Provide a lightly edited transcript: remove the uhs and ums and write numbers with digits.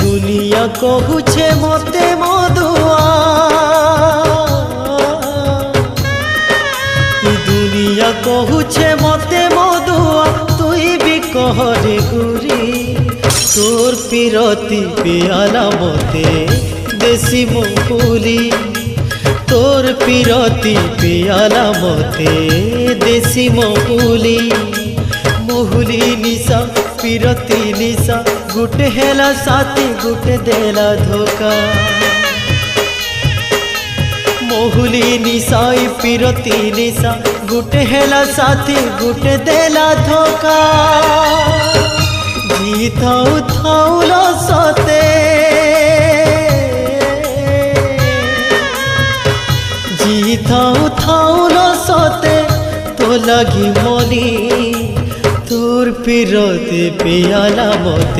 दुनिया कहुछे मते मधुआ दुनिया कहुछे मते मधुआ तुई भी कहरे गुरी तोर पिरती पियाला मते देसी महुली तोर पिरती पियाला मते देसी महुली महुली निशा पिरती निशा गुटे हेला साथी गुटे देला धोखा महुली निशाई पिरती निशा गुटे हेला साथी गुटे देला धोखा जी थाऊ थाऊ लो सते जी थाऊ थाऊ लो सते तो लगी मोली तोर पिरती पियाला मते।